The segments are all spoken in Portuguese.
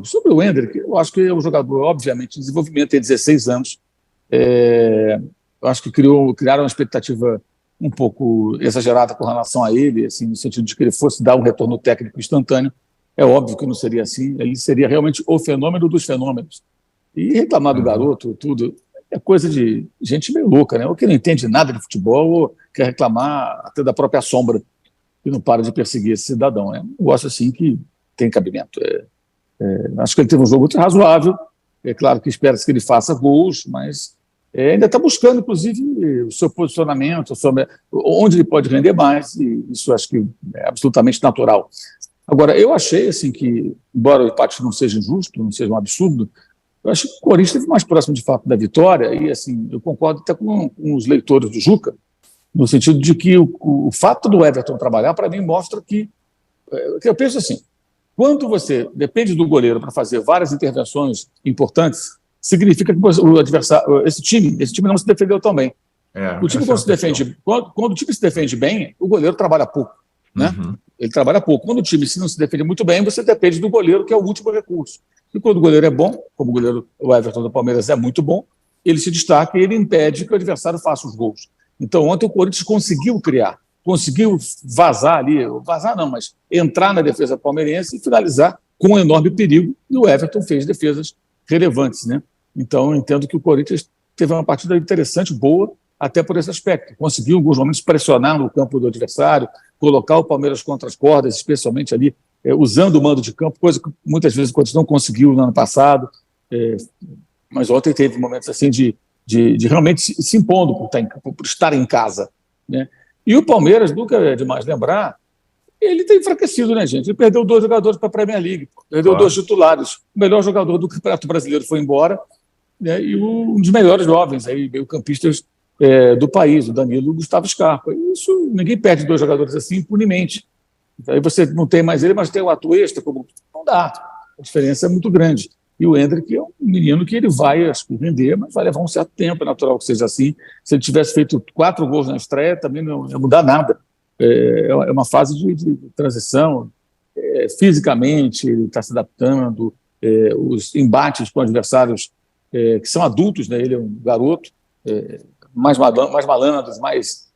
Sobre o Endrick, eu acho que é um jogador, obviamente, em desenvolvimento, tem 16 anos. Eu acho que criaram uma expectativa um pouco exagerada com relação a ele, assim, no sentido de que ele fosse dar um retorno técnico instantâneo. É óbvio que não seria assim, ele seria realmente o fenômeno dos fenômenos. E reclamar do garoto, tudo, é coisa de gente meio louca, né? Ou que não entende nada de futebol, ou quer reclamar até da própria sombra, e não para de perseguir esse cidadão. Né? Eu gosto assim que tem cabimento. Acho que ele teve um jogo muito razoável. É claro que espera-se que ele faça gols, mas ainda está buscando, inclusive, o seu posicionamento, onde ele pode render mais, e isso acho que é absolutamente natural. Agora, eu achei assim, que, embora o empate não seja injusto, não seja um absurdo, eu acho que o Corinthians esteve mais próximo, de fato, da vitória, e assim, eu concordo até com os leitores do Juca, no sentido de que o fato do Everton trabalhar, para mim, mostra que eu penso assim, quando você depende do goleiro para fazer várias intervenções importantes, significa que o adversário, esse time não se defendeu tão bem. O time, quando o time se defende bem, o goleiro trabalha pouco. Né? Ele trabalha pouco. Quando o time não se defende muito bem, você depende do goleiro, que é o último recurso. E quando o goleiro é bom, como o Everton do Palmeiras é muito bom, ele se destaca e ele impede que o adversário faça os gols. Então, ontem o Corinthians conseguiu criar, conseguiu mas entrar na defesa palmeirense e finalizar com um enorme perigo, e o Everton fez defesas relevantes. Né? Então, eu entendo que o Corinthians teve uma partida interessante, boa, até por esse aspecto. Conseguiu, em alguns momentos, pressionar no campo do adversário, colocar o Palmeiras contra as cordas, especialmente ali, usando o mando de campo, coisa que muitas vezes o Corinthians não conseguiu no ano passado. Mas ontem teve momentos assim de realmente se impondo por estar em casa. Né? E o Palmeiras, nunca é demais lembrar, ele está enfraquecido, né, gente? Ele perdeu 2 jogadores para a Premier League, perdeu 2 titulares. O melhor jogador do Campeonato Brasileiro foi embora, né? E um dos melhores jovens, meio-campistas do país, o Danilo Gustavo Scarpa. Isso, ninguém perde 2 jogadores assim impunemente. Aí você não tem mais ele, mas tem o Atuesta, como não dá. A diferença é muito grande. E o Endrick é um menino que ele vai, acho que, render, mas vai levar um certo tempo, é natural que seja assim. Se ele tivesse feito 4 gols na estreia, também não ia mudar nada. É uma fase de transição. Fisicamente, ele está se adaptando. Os embates com adversários que são adultos, né? Ele é um garoto, mais malandros, mais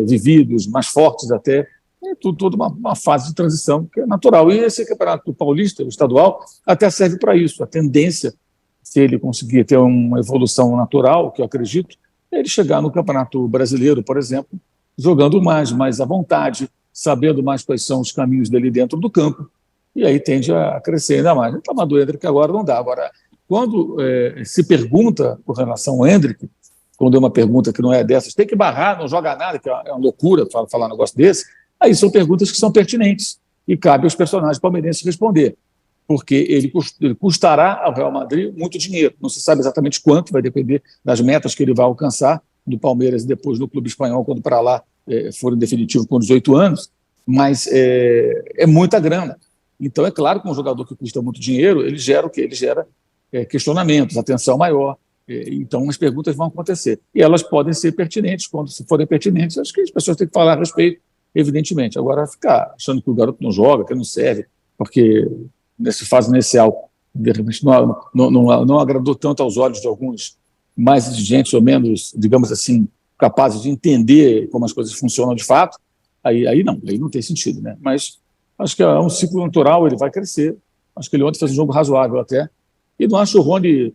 vividos, mais fortes até. É toda uma fase de transição que é natural. E esse campeonato paulista, o estadual, até serve para isso. A tendência, se ele conseguir ter uma evolução natural, que eu acredito, é ele chegar no Campeonato Brasileiro, por exemplo, jogando mais à vontade, sabendo mais quais são os caminhos dele dentro do campo, e aí tende a crescer ainda mais. Então, a do Endrick agora não dá. Agora, quando se pergunta com relação ao Endrick, quando é uma pergunta que não é dessas, tem que barrar, não joga nada, que é uma loucura falar um negócio desse, aí são perguntas que são pertinentes e cabe aos personagens palmeirenses responder, porque ele custará ao Real Madrid muito dinheiro. Não se sabe exatamente quanto, vai depender das metas que ele vai alcançar no Palmeiras e depois no clube espanhol, quando para lá for em definitivo com 18 anos, mas é muita grana. Então, é claro que um jogador que custa muito dinheiro, ele gera o quê? Ele gera questionamentos, atenção maior. Então, as perguntas vão acontecer. E elas podem ser pertinentes. Quando se forem pertinentes, acho que as pessoas têm que falar a respeito, evidentemente. Agora, ficar achando que o garoto não joga, que não serve, porque nessa fase inicial, de repente, não agradou tanto aos olhos de alguns mais exigentes ou menos, digamos assim, capazes de entender como as coisas funcionam de fato, aí não tem sentido. Né? Mas acho que é um ciclo natural, ele vai crescer. Acho que ele ontem fez um jogo razoável até. E não acho o Rony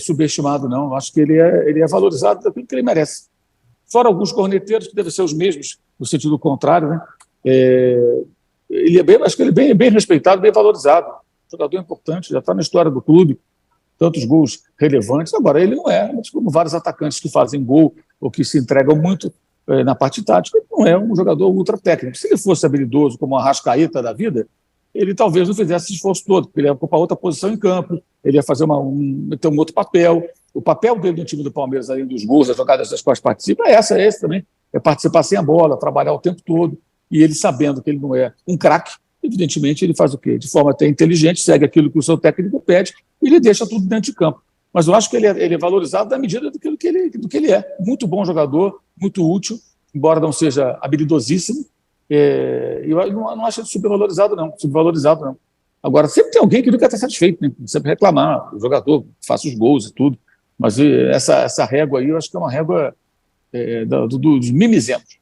subestimado, não. Acho que ele é valorizado daquilo que ele merece. Fora alguns corneteiros, que devem ser os mesmos, no sentido contrário, né? Acho que ele é bem respeitado, bem valorizado. Jogador importante, já está na história do clube, tantos gols relevantes. Agora, ele não é, mas como vários atacantes que fazem gol ou que se entregam muito na parte tática, ele não é um jogador ultra técnico. Se ele fosse habilidoso como a Arrascaeta da vida, ele talvez não fizesse esse esforço todo, porque ele ia ocupar outra posição em campo, ele ia fazer ter um outro papel. O papel dele no time do Palmeiras, além dos gols, das jogadas das quais participa, é esse também. É participar sem a bola, trabalhar o tempo todo. E ele, sabendo que ele não é um craque, evidentemente ele faz o quê? De forma até inteligente, segue aquilo que o seu técnico pede e ele deixa tudo dentro de campo. Mas eu acho que ele é valorizado na medida do que ele é. Muito bom jogador, muito útil, embora não seja habilidosíssimo. Eu não acho ele subvalorizado, não. Agora, sempre tem alguém que nunca está satisfeito, né? Sempre reclamar, o jogador faça os gols e tudo. Mas essa régua aí, eu acho que é uma régua dos mimizentos.